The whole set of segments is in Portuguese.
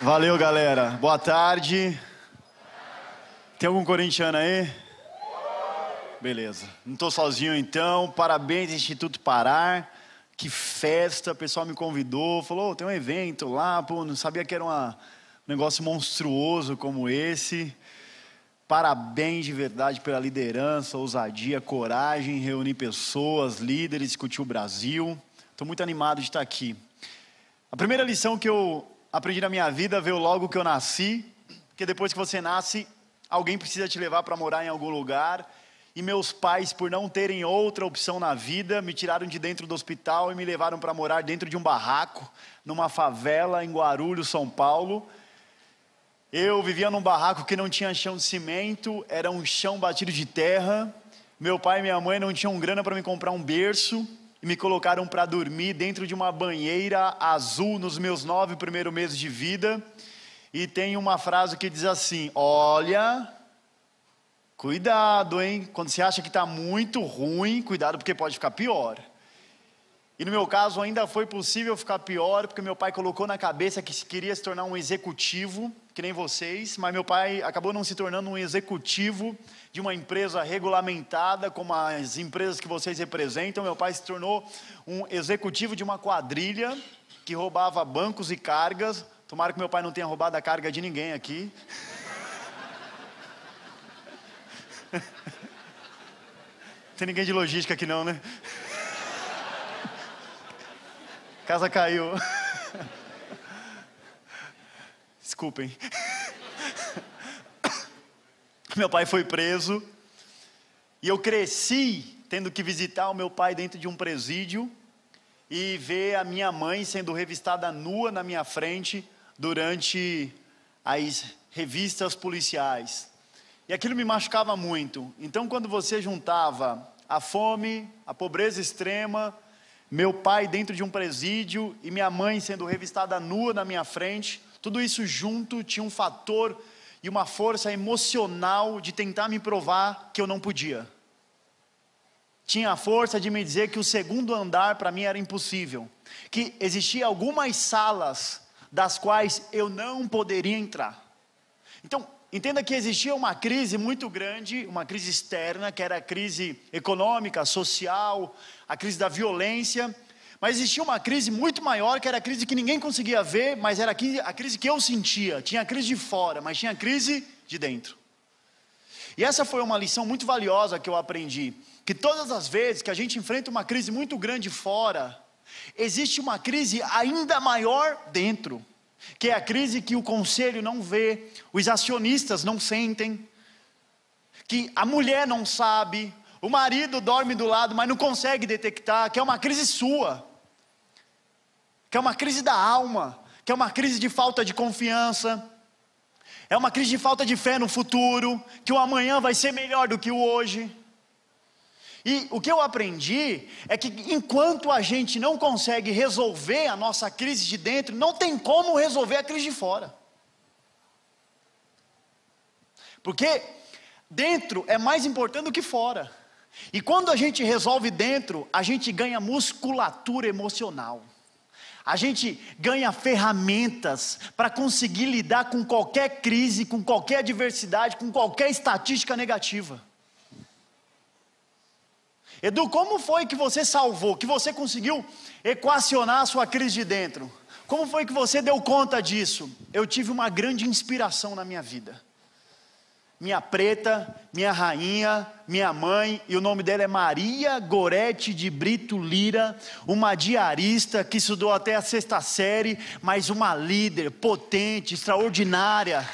Valeu, galera. Boa tarde. Tem algum corintiano aí? Beleza. Não estou sozinho, então. Parabéns, Instituto Parar. Que festa. O pessoal me convidou. Falou, tem um evento lá. Pô, não sabia que era um negócio monstruoso como esse. Parabéns de verdade pela liderança, ousadia, coragem, reunir pessoas, líderes, discutir o Brasil. Estou muito animado de estar aqui. A primeira lição que eu aprendi na minha vida veio logo que eu nasci, porque depois que você nasce, alguém precisa te levar para morar em algum lugar, e meus pais, por não terem outra opção na vida, me tiraram de dentro do hospital e me levaram para morar dentro de um barraco, numa favela em Guarulhos, São Paulo. Eu vivia num barraco que não tinha chão de cimento, era um chão batido de terra. Meu pai e minha mãe não tinham grana para me comprar um berço, e me colocaram para dormir dentro de uma banheira azul nos meus 9 primeiros meses de vida. E tem uma frase que diz assim: olha, cuidado, hein? Quando você acha que está muito ruim, cuidado porque pode ficar pior. E no meu caso ainda foi possível ficar pior, porque meu pai colocou na cabeça que queria se tornar um executivo, que nem vocês, mas meu pai acabou não se tornando um executivo de uma empresa regulamentada, como as empresas que vocês representam. Meu pai se tornou um executivo de uma quadrilha que roubava bancos e cargas. Tomara que meu pai não tenha roubado a carga de ninguém aqui. Não tem ninguém de logística aqui não, né? Casa caiu. Desculpem. Meu pai foi preso. E eu cresci tendo que visitar o meu pai dentro de um presídio e ver a minha mãe sendo revistada nua na minha frente durante as revistas policiais. E aquilo me machucava muito. Então, quando você juntava a fome, a pobreza extrema, meu pai dentro de um presídio e minha mãe sendo revistada nua na minha frente, tudo isso junto tinha um fator e uma força emocional de tentar me provar que eu não podia. Tinha a força de me dizer que o segundo andar para mim era impossível, que existiam algumas salas das quais eu não poderia entrar. Então, entenda que existia uma crise muito grande, uma crise externa, que era a crise econômica, social, a crise da violência, mas existia uma crise muito maior, que era a crise que ninguém conseguia ver, mas era a crise que eu sentia. Tinha a crise de fora, mas tinha a crise de dentro. E essa foi uma lição muito valiosa que eu aprendi, que todas as vezes que a gente enfrenta uma crise muito grande fora, existe uma crise ainda maior dentro, que é a crise que o conselho não vê, os acionistas não sentem, que a mulher não sabe, o marido dorme do lado, mas não consegue detectar, que é uma crise sua, que é uma crise da alma, que é uma crise de falta de confiança, é uma crise de falta de fé no futuro, que o amanhã vai ser melhor do que o hoje. E o que eu aprendi é que enquanto a gente não consegue resolver a nossa crise de dentro, não tem como resolver a crise de fora. Porque dentro é mais importante do que fora. E quando a gente resolve dentro, a gente ganha musculatura emocional. A gente ganha ferramentas para conseguir lidar com qualquer crise, com qualquer adversidade, com qualquer estatística negativa. Edu, como foi que você salvou, que você conseguiu equacionar a sua crise de dentro? Como foi que você deu conta disso? Eu tive uma grande inspiração na minha vida. Minha preta, minha rainha, minha mãe, e o nome dela é Maria Gorete de Brito Lira, uma diarista que estudou até a 6ª série, mas uma líder potente, extraordinária.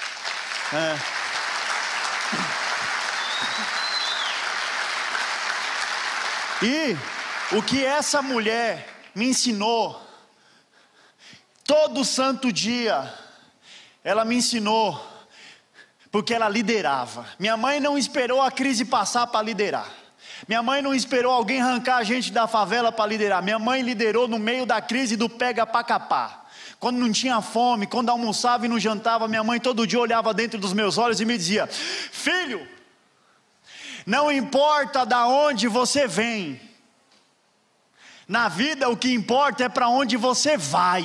E o que essa mulher me ensinou, todo santo dia, ela me ensinou, porque ela liderava. Minha mãe não esperou a crise passar para liderar. Minha mãe não esperou alguém arrancar a gente da favela para liderar. Minha mãe liderou no meio da crise do pega pra capar. Quando não tinha fome, quando almoçava e não jantava, minha mãe todo dia olhava dentro dos meus olhos e me dizia: filho, não importa da onde você vem, na vida o que importa é para onde você vai.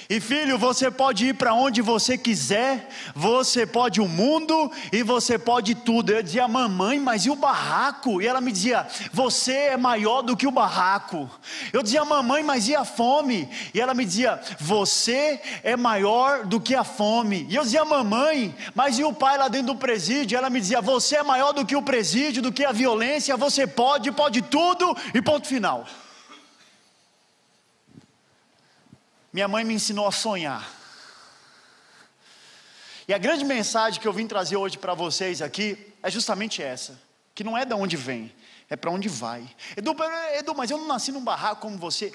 E filho, você pode ir para onde você quiser, você pode o mundo e você pode tudo. Eu dizia, mamãe, mas e o barraco? E ela me dizia, você é maior do que o barraco. Eu dizia, mamãe, mas e a fome? E ela me dizia, você é maior do que a fome. E eu dizia, mamãe, mas e o pai lá dentro do presídio? E ela me dizia, você é maior do que o presídio, do que a violência, você pode tudo e ponto final. Minha mãe me ensinou a sonhar. E a grande mensagem que eu vim trazer hoje para vocês aqui é justamente essa, que não é de onde vem, é para onde vai. Edu, mas eu não nasci num barraco como você.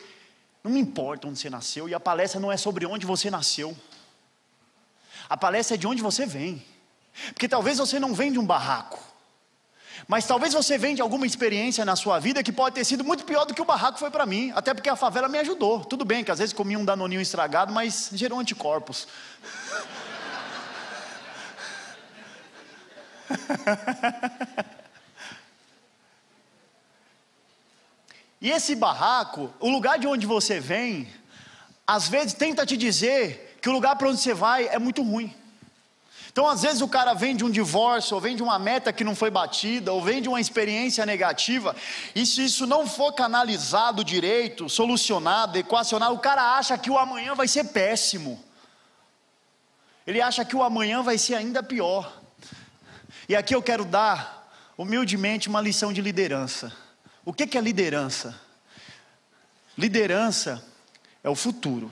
Não me importa onde você nasceu, e a palestra não é sobre onde você nasceu. A palestra é de onde você vem. Porque talvez você não venha de um barraco, mas talvez você venha de alguma experiência na sua vida que pode ter sido muito pior do que o barraco foi para mim. Até porque a favela me ajudou. Tudo bem que às vezes comia um danoninho estragado, mas gerou anticorpos. E esse barraco, o lugar de onde você vem, às vezes tenta te dizer que o lugar para onde você vai é muito ruim. Então às vezes o cara vem de um divórcio, ou vem de uma meta que não foi batida, ou vem de uma experiência negativa, e se isso não for canalizado direito, solucionado, equacionado, o cara acha que o amanhã vai ser péssimo. Ele acha que o amanhã vai ser ainda pior. E aqui eu quero dar, humildemente, uma lição de liderança. O que é liderança? Liderança é o futuro.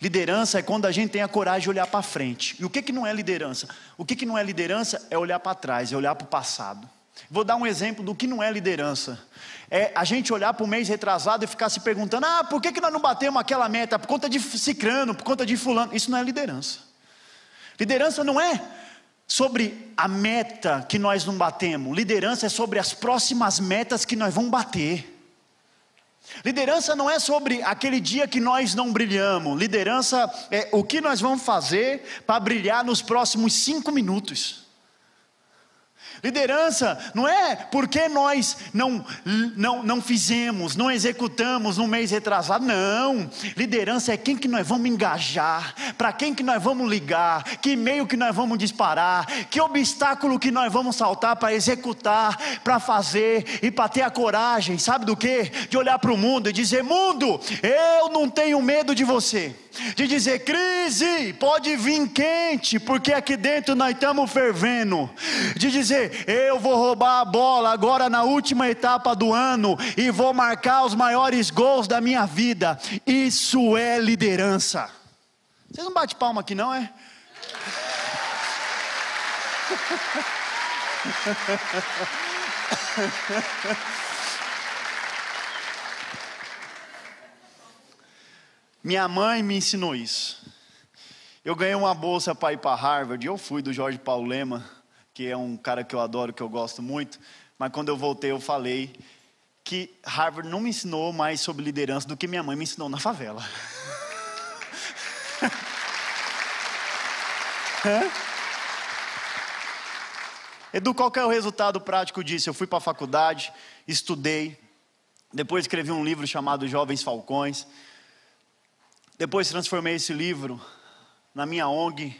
Liderança é quando a gente tem a coragem de olhar para frente. E o que não é liderança? O que não é liderança é olhar para trás, é olhar para o passado. Vou dar um exemplo do que não é liderança. É a gente olhar para o mês retrasado e ficar se perguntando, por que nós não batemos aquela meta? Por conta de cicrano, por conta de fulano. Isso não é liderança. Liderança não é sobre a meta que nós não batemos. Liderança é sobre as próximas metas que nós vamos bater. Liderança não é sobre aquele dia que nós não brilhamos. Liderança é o que nós vamos fazer para brilhar nos próximos 5 minutos. Liderança não é porque nós não fizemos, não executamos no mês retrasado, não. Liderança é quem que nós vamos engajar, para quem que nós vamos ligar, que e-mail que nós vamos disparar, que obstáculo que nós vamos saltar para executar, para fazer e para ter a coragem, sabe do que? De olhar para o mundo e dizer, mundo, eu não tenho medo de você. De dizer, crise, pode vir quente, porque aqui dentro nós estamos fervendo. De dizer, eu vou roubar a bola agora na última etapa do ano e vou marcar os maiores gols da minha vida. Isso é liderança. Vocês não batem palma aqui não, é? Minha mãe me ensinou isso. Eu ganhei uma bolsa para ir para Harvard. Eu fui do Jorge Paulo Lema, que é um cara que eu adoro, que eu gosto muito. Mas quando eu voltei eu falei que Harvard não me ensinou mais sobre liderança do que minha mãe me ensinou na favela. Edu, qual que é o resultado prático disso? Eu fui para a faculdade, estudei, depois escrevi um livro chamado Jovens Falcões. Depois transformei esse livro na minha ONG,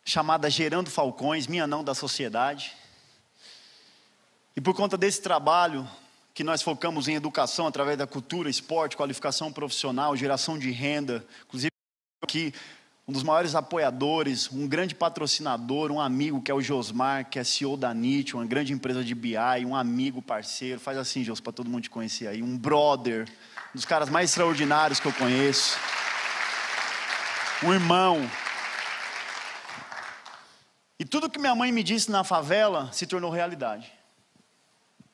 chamada Gerando Falcões, minha não da sociedade. E por conta desse trabalho, que nós focamos em educação através da cultura, esporte, qualificação profissional, geração de renda, inclusive aqui, um dos maiores apoiadores, um grande patrocinador, um amigo que é o Josmar, que é CEO da NIT, uma grande empresa de BI, um amigo, parceiro, faz assim, Jos, para todo mundo te conhecer aí, um brother, um dos caras mais extraordinários que eu conheço. Um irmão. E tudo que minha mãe me disse na favela se tornou realidade.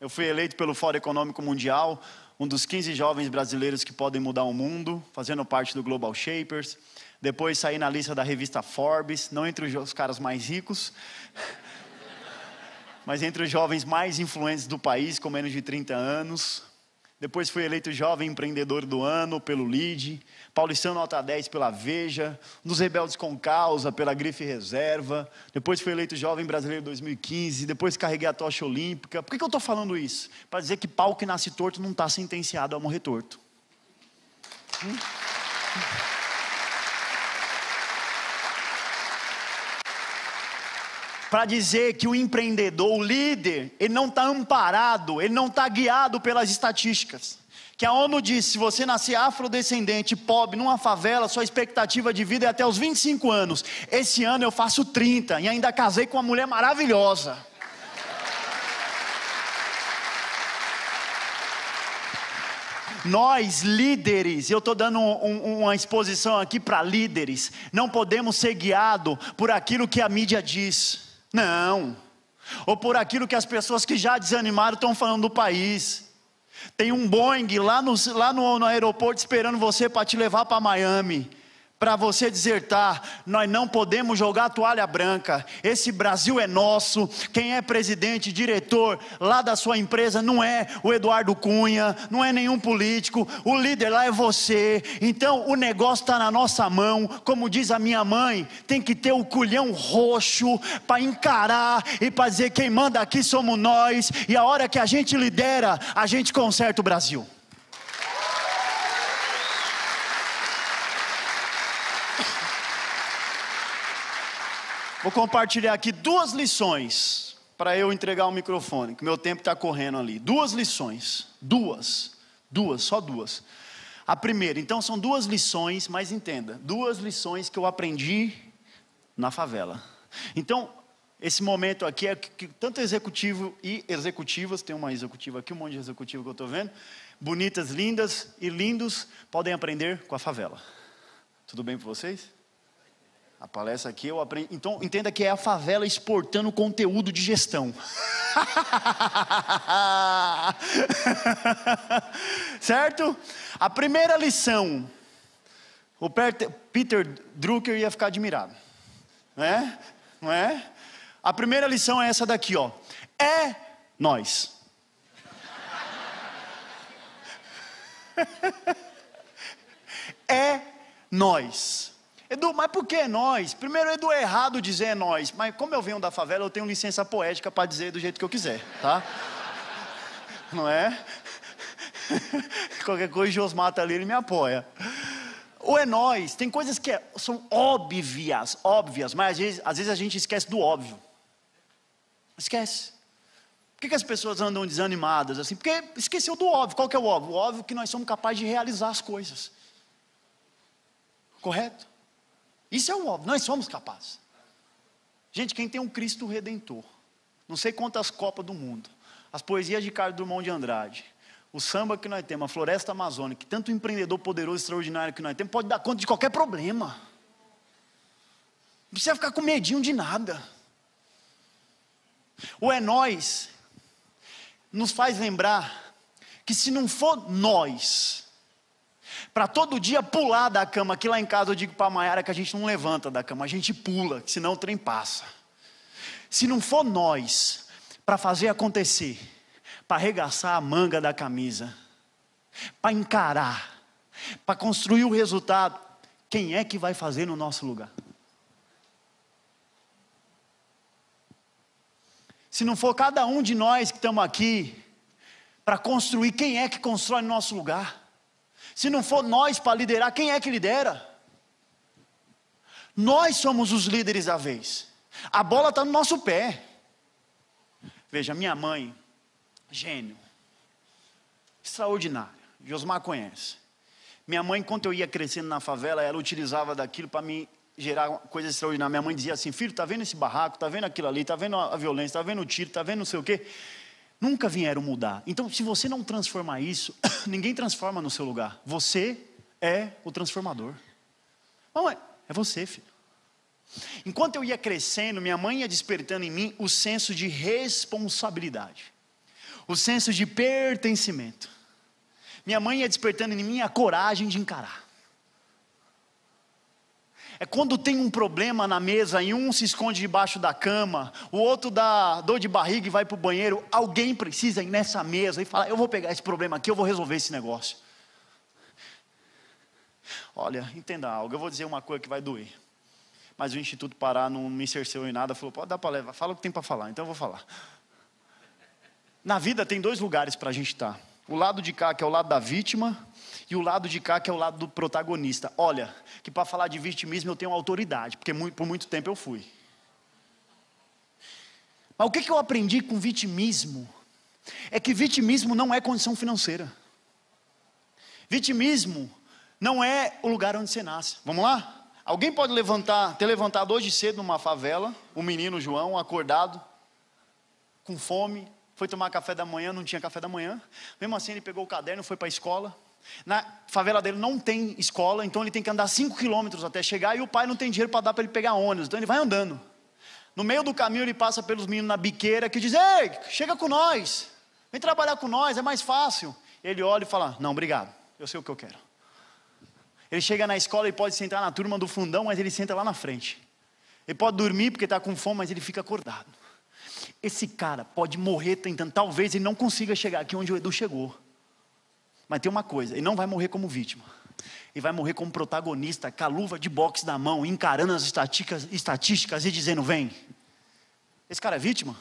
Eu fui eleito pelo Fórum Econômico Mundial, um dos 15 jovens brasileiros que podem mudar o mundo, fazendo parte do Global Shapers. Depois saí na lista da revista Forbes, não entre os caras mais ricos, mas entre os jovens mais influentes do país, com menos de 30 anos. Depois fui eleito jovem empreendedor do ano pelo LEAD, paulistano nota 10 pela Veja, um dos rebeldes com causa pela Grife Reserva. Depois fui eleito jovem brasileiro em 2015, depois carreguei a tocha olímpica. Por que eu estou falando isso? Para dizer que pau que nasce torto não está sentenciado a morrer torto. para dizer que o empreendedor, o líder, ele não está amparado, ele não está guiado pelas estatísticas. Que a ONU diz, se você nascer afrodescendente, pobre, numa favela, sua expectativa de vida é até os 25 anos. Esse ano eu faço 30 e ainda casei com uma mulher maravilhosa. Nós líderes, eu estou dando uma exposição aqui para líderes, não podemos ser guiados por aquilo que a mídia diz, não, ou por aquilo que as pessoas que já desanimaram estão falando do país. Tem um Boeing lá no aeroporto esperando você para te levar para Miami, para você desertar. Nós não podemos jogar a toalha branca. Esse Brasil é nosso. Quem é presidente, diretor lá da sua empresa não é o Eduardo Cunha, não é nenhum político. O líder lá é você. Então o negócio está na nossa mão. Como diz a minha mãe, tem que ter o culhão roxo para encarar e para dizer quem manda aqui somos nós. E a hora que a gente lidera, a gente conserta o Brasil. Vou compartilhar aqui 2 lições para eu entregar o microfone, que meu tempo está correndo ali. 2 lições, só 2. A primeira, então são 2 lições, mas entenda, 2 lições que eu aprendi na favela. Então, esse momento aqui é que tanto executivo e executivas, tem uma executiva aqui, um monte de executivo que eu estou vendo, bonitas, lindas e lindos, podem aprender com a favela. Tudo bem para vocês? A palestra aqui eu aprendi. Então entenda que é a favela exportando conteúdo de gestão. Certo? A primeira lição, o Peter Drucker ia ficar admirado, não é? A primeira lição é essa daqui, ó. É nós. É nós. Edu, mas por que nós? Primeiro, Edu, é errado dizer nós, mas como eu venho da favela, eu tenho licença poética para dizer do jeito que eu quiser, tá? Não é? Qualquer coisa, Josmar tá ali, ele me apoia. O é nós, tem coisas que são óbvias, mas às vezes a gente esquece do óbvio. Esquece. Por que as pessoas andam desanimadas assim? Porque esqueceu do óbvio. Qual que é o óbvio? O óbvio é que nós somos capazes de realizar as coisas. Correto? Isso é o óbvio, nós somos capazes. Gente, quem tem um Cristo Redentor, não sei quantas Copas do Mundo, as poesias de Carlos Drummond de Andrade, o samba que nós temos, a floresta amazônica, tanto empreendedor poderoso e extraordinário que nós temos, pode dar conta de qualquer problema. Não precisa ficar com medinho de nada. O é nós nos faz lembrar que se não for nós, para todo dia pular da cama, aqui lá em casa eu digo para a Maiara que a gente não levanta da cama, a gente pula, senão o trem passa. Se não for nós, para fazer acontecer, para arregaçar a manga da camisa, para encarar, para construir o resultado, quem é que vai fazer no nosso lugar? Se não for cada um de nós que estamos aqui, para construir, quem é que constrói no nosso lugar? Se não for nós para liderar, quem é que lidera? Nós somos os líderes da vez. A bola está no nosso pé. Veja, minha mãe, gênio, extraordinária. Josmar conhece. Minha mãe, enquanto eu ia crescendo na favela, ela utilizava daquilo para me gerar coisas extraordinárias. Minha mãe dizia assim: filho, está vendo esse barraco, está vendo aquilo ali, está vendo a violência, está vendo o tiro, está vendo não sei o quê. Nunca vieram mudar. Então, se você não transformar isso, ninguém transforma no seu lugar. Você é o transformador. Não é você, filho. Enquanto eu ia crescendo, minha mãe ia despertando em mim o senso de responsabilidade, o senso de pertencimento. Minha mãe ia despertando em mim a coragem de encarar. É quando tem um problema na mesa e um se esconde debaixo da cama, o outro dá dor de barriga e vai para o banheiro, alguém precisa ir nessa mesa e falar: eu vou pegar esse problema aqui, eu vou resolver esse negócio. Olha, entenda algo, eu vou dizer uma coisa que vai doer, mas o Instituto Pará não me cerceou em nada, falou: pode dar para levar, fala o que tem para falar, então eu vou falar. Na vida tem 2 lugares para a gente estar: o lado de cá, que é o lado da vítima, e o lado de cá, que é o lado do protagonista. Olha, que para falar de vitimismo eu tenho autoridade, porque por muito tempo eu fui. Mas o que eu aprendi com vitimismo? É que vitimismo não é condição financeira. Vitimismo não é o lugar onde você nasce. Vamos lá? Alguém pode ter levantado hoje cedo numa favela, o menino João, acordado, com fome, foi tomar café da manhã, não tinha café da manhã. Mesmo assim ele pegou o caderno, foi para a escola. Na favela dele não tem escola, então ele tem que andar 5 quilômetros até chegar, e o pai não tem dinheiro para dar para ele pegar ônibus, então ele vai andando. No meio do caminho ele passa pelos meninos na biqueira, que dizem: ei, chega com nós, vem trabalhar com nós, é mais fácil. Ele olha e fala: não, obrigado, eu sei o que eu quero. Ele chega na escola e pode sentar na turma do fundão, mas ele senta lá na frente. Ele pode dormir porque está com fome, mas ele fica acordado. Esse cara pode morrer tentando, talvez ele não consiga chegar aqui onde o Edu chegou. Mas tem uma coisa, ele não vai morrer como vítima. Ele vai morrer como protagonista, com a luva de boxe na mão, encarando as estatísticas e dizendo: vem. Esse cara é vítima?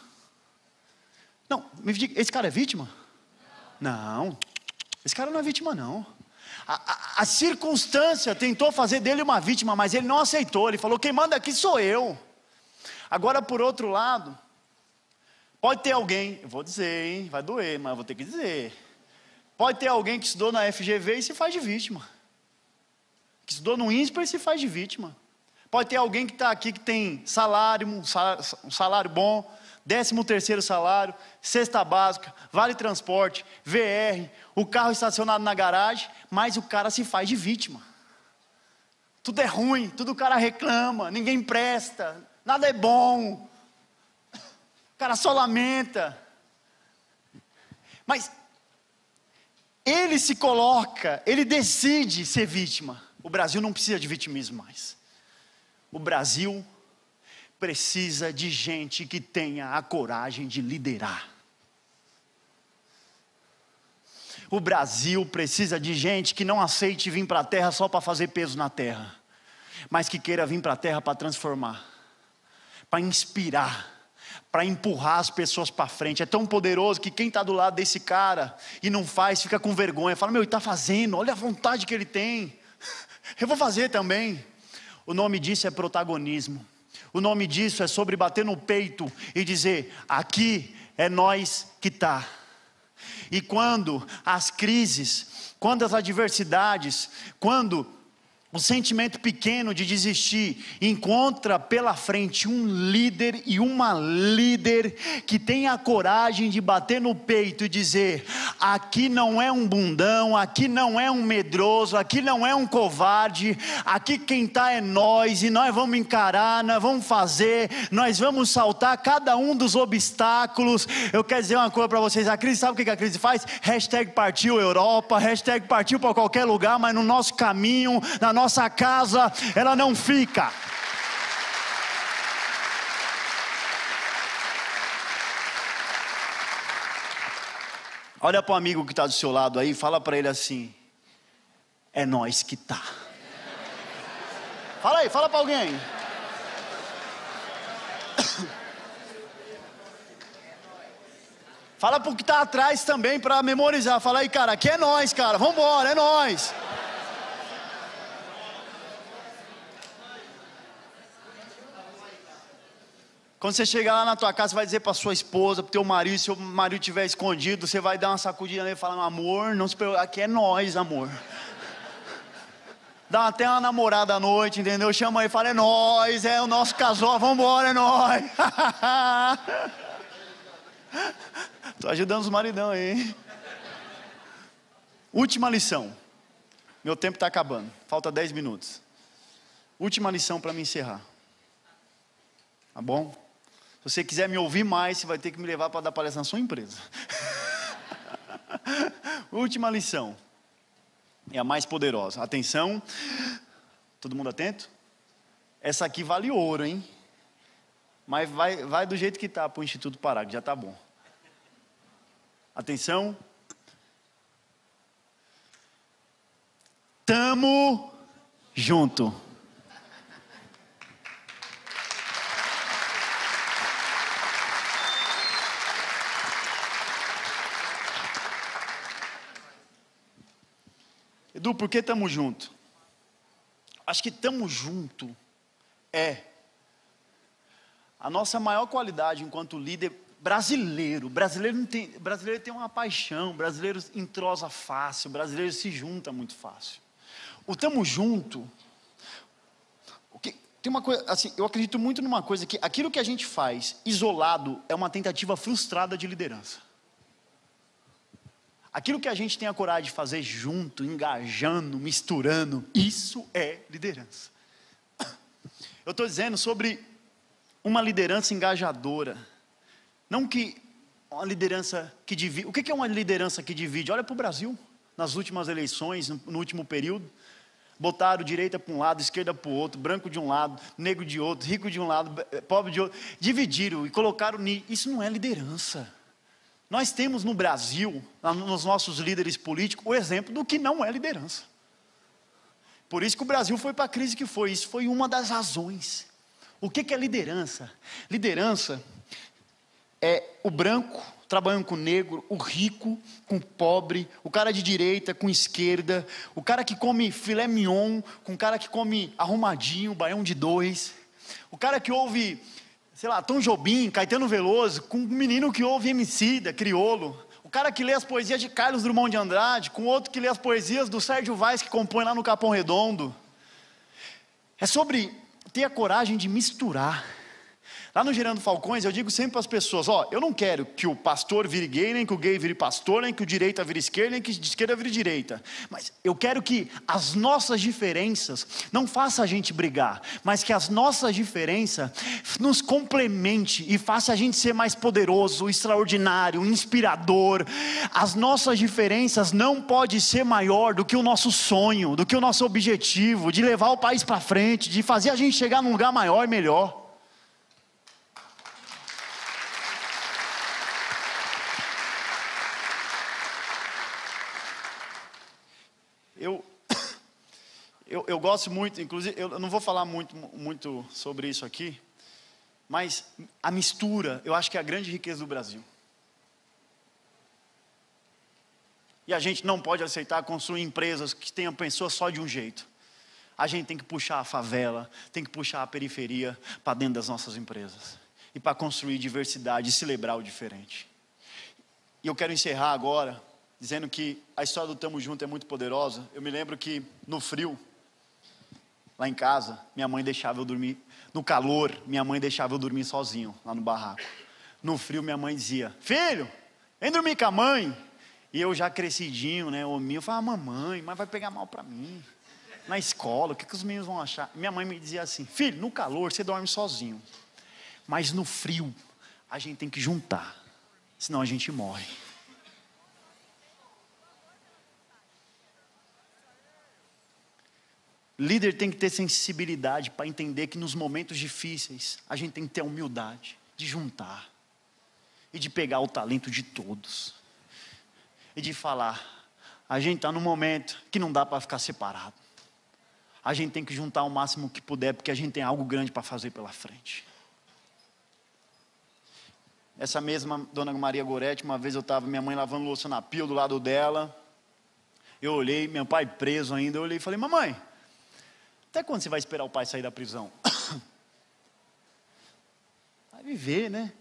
Não, me diga, esse cara é vítima? Não, esse cara não é vítima não. A circunstância tentou fazer dele uma vítima, mas ele não aceitou. Ele falou: quem manda aqui sou eu. Agora, por outro lado, pode ter alguém, eu vou dizer, hein, vai doer, mas eu vou ter que dizer. Pode ter alguém que estudou na FGV e se faz de vítima. Que estudou no INSPER e se faz de vítima. Pode ter alguém que está aqui que tem salário, um salário bom, 13º salário, cesta básica, vale transporte, VR, o carro estacionado na garagem, mas o cara se faz de vítima. Tudo é ruim, tudo o cara reclama, ninguém presta, nada é bom. O cara só lamenta. Mas ele se coloca, ele decide ser vítima. O Brasil não precisa de vitimismo mais. O Brasil precisa de gente que tenha a coragem de liderar. O Brasil precisa de gente que não aceite vir para a terra só para fazer peso na terra, mas que queira vir para a terra para transformar, para inspirar, para empurrar as pessoas para frente. É tão poderoso que quem está do lado desse cara e não faz, fica com vergonha, fala: meu, ele está fazendo, olha a vontade que ele tem, eu vou fazer também. O nome disso é protagonismo. O nome disso é sobre bater no peito e dizer: aqui é nós que está. E quando as crises, quando as adversidades, quando o sentimento pequeno de desistir encontra pela frente um líder e uma líder que tem a coragem de bater no peito e dizer: aqui não é um bundão, aqui não é um medroso, aqui não é um covarde, aqui quem está é nós, e nós vamos encarar, nós vamos fazer, nós vamos saltar cada um dos obstáculos. Eu quero dizer uma coisa para vocês: a crise, sabe o que a crise faz? Hashtag partiu Europa, hashtag partiu para qualquer lugar, mas no nosso caminho, na nossa casa, ela não fica. Olha para o amigo que está do seu lado aí, fala para ele assim: é nós que tá. Fala aí, fala para alguém. Fala para o que está atrás também, para memorizar. Fala aí, cara, aqui é nós, cara, vamos embora, é nós. Quando você chegar lá na tua casa, você vai dizer para sua esposa, para o teu marido, se seu marido estiver escondido, você vai dar uma sacudinha nele e falar: amor, não se preocupe, aqui é nós, amor. Dá até uma namorada à noite, entendeu? Chama ele e fala: é nós, é o nosso casal, vamos embora, é nós. Estou ajudando os maridão aí. Última lição. Meu tempo está acabando, falta 10 minutos. Última lição para me encerrar. Tá bom? Se você quiser me ouvir mais, você vai ter que me levar para dar palestra na sua empresa. Última lição. É a mais poderosa. Atenção. Todo mundo atento? Essa aqui vale ouro, hein? Mas vai do jeito que está para o Instituto Pará, que já está bom. Atenção. Tamo junto. Edu, por que estamos juntos? Acho que estamos juntos é a nossa maior qualidade enquanto líder brasileiro tem uma paixão, brasileiro entrosa fácil, brasileiro se junta muito fácil. O tamo junto, tem uma coisa, assim, eu acredito muito numa coisa, que aquilo que a gente faz isolado é uma tentativa frustrada de liderança. Aquilo que a gente tem a coragem de fazer junto, engajando, misturando, isso é liderança. Eu estou dizendo sobre uma liderança engajadora. Não que uma liderança que divide. O que é uma liderança que divide? Olha para o Brasil, nas últimas eleições, no último período. Botaram direita para um lado, esquerda para o outro, branco de um lado, negro de outro, rico de um lado, pobre de outro. Dividiram e colocaram nisso. Isso não é liderança. Nós temos no Brasil, nos nossos líderes políticos, o exemplo do que não é liderança. Por isso que o Brasil foi para a crise que foi. Isso foi uma das razões. O que é liderança? Liderança é o branco trabalhando com o negro, o rico com o pobre, o cara de direita com esquerda, o cara que come filé mignon com o cara que come arrumadinho, baião de dois, o cara que ouve, sei lá, Tom Jobim, Caetano Veloso, com um menino que ouve Emicida, Criolo, o cara que lê as poesias de Carlos Drummond de Andrade, com outro que lê as poesias do Sérgio Vaz, que compõe lá no Capão Redondo. É sobre ter a coragem de misturar. Lá no Gerando Falcões, eu digo sempre para as pessoas, eu não quero que o pastor vire gay, nem que o gay vire pastor, nem que o direita vire esquerda, nem que de esquerda vire direita. Mas eu quero que as nossas diferenças não façam a gente brigar, mas que as nossas diferenças nos complemente e façam a gente ser mais poderoso, extraordinário, inspirador. As nossas diferenças não podem ser maior do que o nosso sonho, do que o nosso objetivo, de levar o país para frente, de fazer a gente chegar num lugar maior e melhor. Eu gosto muito, inclusive, eu não vou falar muito sobre isso aqui, mas a mistura, eu acho que é a grande riqueza do Brasil. E a gente não pode aceitar construir empresas que tenham pessoas só de um jeito. A gente tem que puxar a favela, tem que puxar a periferia para dentro das nossas empresas. E para construir diversidade e celebrar o diferente. E eu quero encerrar agora dizendo que a história do Tamo Junto é muito poderosa. Eu me lembro que no frio, lá em casa, minha mãe deixava eu dormir. No calor, minha mãe deixava eu dormir sozinho, lá no barraco. No frio, minha mãe dizia, filho, vem dormir com a mãe. E eu já crescidinho, né, hominho, eu falava, mamãe, mas vai pegar mal para mim. Na escola, o que os meninos vão achar? Minha mãe me dizia assim, filho, no calor você dorme sozinho. Mas no frio, a gente tem que juntar, senão a gente morre. Líder tem que ter sensibilidade para entender que nos momentos difíceis, a gente tem que ter a humildade de juntar. E de pegar o talento de todos. E de falar, a gente está num momento que não dá para ficar separado. A gente tem que juntar o máximo que puder, porque a gente tem algo grande para fazer pela frente. Essa mesma dona Maria Goretti, uma vez eu estava, minha mãe lavando louça na pia do lado dela. Eu olhei, meu pai preso ainda, eu olhei e falei, mamãe, até quando você vai esperar o pai sair da prisão? Vai viver, né?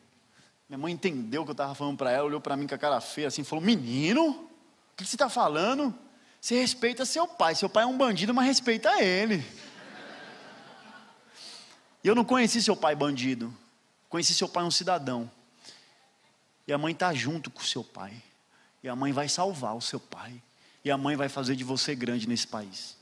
Minha mãe entendeu o que eu estava falando para ela, olhou para mim com a cara feia assim, falou, menino, o que você está falando? Você respeita seu pai é um bandido, mas respeita ele. E eu não conheci seu pai bandido, conheci seu pai um cidadão. E a mãe está junto com o seu pai, e a mãe vai salvar o seu pai, e a mãe vai fazer de você grande nesse país.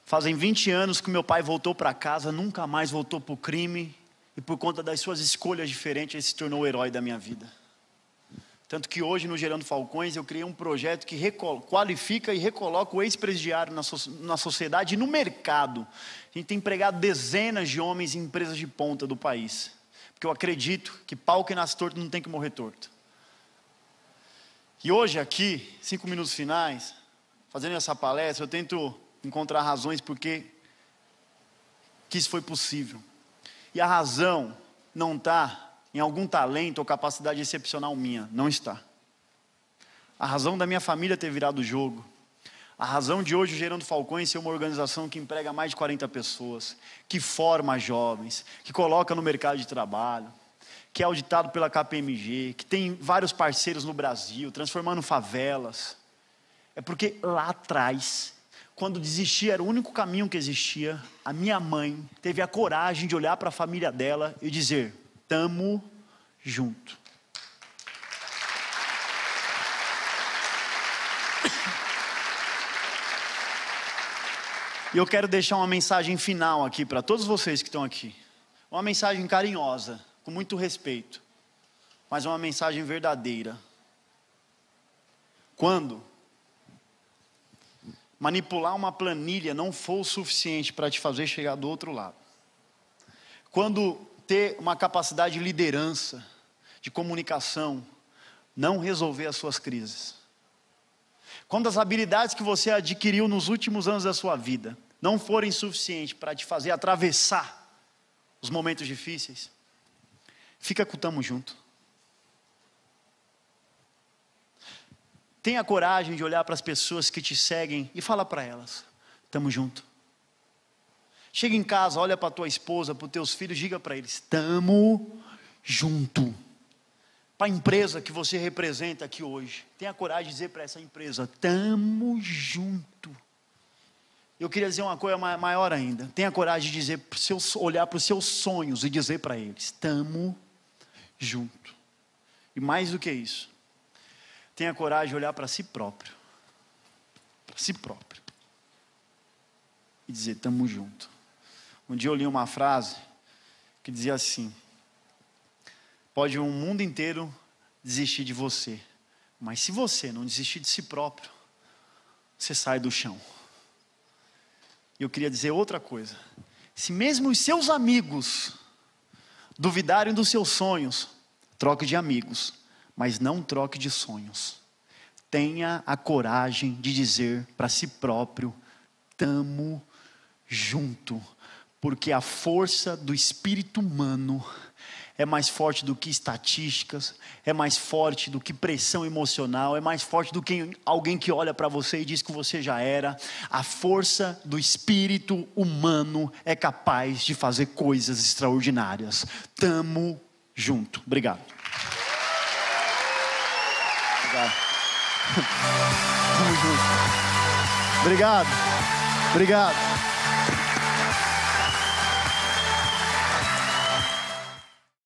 Fazem 20 anos que meu pai voltou para casa, nunca mais voltou para o crime, e por conta das suas escolhas diferentes, ele se tornou o herói da minha vida. Tanto que hoje, no Gerando Falcões, eu criei um projeto que qualifica e recoloca o ex-presidiário na sociedade e no mercado. A gente tem empregado dezenas de homens em empresas de ponta do país. Porque eu acredito que pau que nasce torto não tem que morrer torto. E hoje aqui, 5 minutos finais, fazendo essa palestra, eu tento encontrar razões porque que isso foi possível. E a razão não está em algum talento ou capacidade excepcional minha. Não está. A razão da minha família ter virado o jogo, a razão de hoje o Gerando Falcões ser uma organização que emprega mais de 40 pessoas, que forma jovens, que coloca no mercado de trabalho, que é auditado pela KPMG, que tem vários parceiros no Brasil, transformando favelas. É porque lá atrás, quando desistir era o único caminho que existia, a minha mãe teve a coragem de olhar para a família dela e dizer: tamo junto. E eu quero deixar uma mensagem final aqui para todos vocês que estão aqui. Uma mensagem carinhosa, com muito respeito, mas uma mensagem verdadeira. Quando manipular uma planilha não for o suficiente para te fazer chegar do outro lado, quando ter uma capacidade de liderança, de comunicação, não resolver as suas crises, quando as habilidades que você adquiriu nos últimos anos da sua vida não forem suficientes para te fazer atravessar os momentos difíceis, fica com o tamo junto. Tenha coragem de olhar para as pessoas que te seguem e falar para elas: tamo junto. Chega em casa, olha para a tua esposa, para os teus filhos, diga para eles: tamo junto. Para a empresa que você representa aqui hoje, tenha coragem de dizer para essa empresa: tamo junto. Eu queria dizer uma coisa maior ainda: tenha coragem de dizer, olhar para os seus sonhos e dizer para eles: tamo junto. E mais do que isso, tenha coragem de olhar para si próprio, e dizer: tamo junto. Um dia eu li uma frase que dizia assim: pode o mundo inteiro desistir de você, mas se você não desistir de si próprio, você sai do chão. E eu queria dizer outra coisa: se mesmo os seus amigos duvidarem dos seus sonhos, troque de amigos, mas não troque de sonhos. Tenha a coragem de dizer para si próprio: tamo junto, porque a força do espírito humano é mais forte do que estatísticas, é mais forte do que pressão emocional, é mais forte do que alguém que olha para você e diz que você já era. A força do espírito humano é capaz de fazer coisas extraordinárias. Tamo junto. Obrigado. Tamo junto. Obrigado.